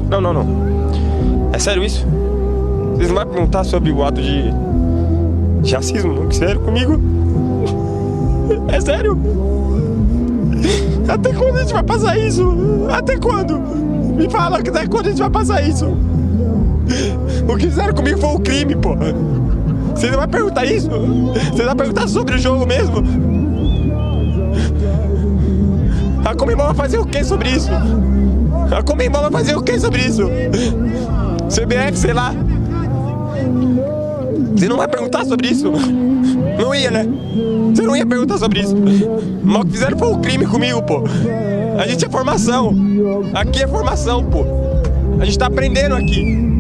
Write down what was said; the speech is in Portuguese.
Não, não, não. É sério isso? Vocês não vão perguntar sobre o ato de racismo, não? Sério comigo? É sério? Até quando a gente vai passar isso? Até quando? Me fala, até quando a gente vai passar isso? O que fizeram comigo foi um crime, pô. Você não vai perguntar isso? Você vai perguntar sobre o jogo mesmo? A Conmebol vai fazer o que sobre isso? A Conmebol vai fazer o que sobre isso? CBF, sei lá. Você não vai perguntar sobre isso? Não ia, né? Você não ia perguntar sobre isso. Mas o que fizeram foi um crime comigo, pô. A gente é formação. Aqui é formação, pô. A gente tá aprendendo aqui.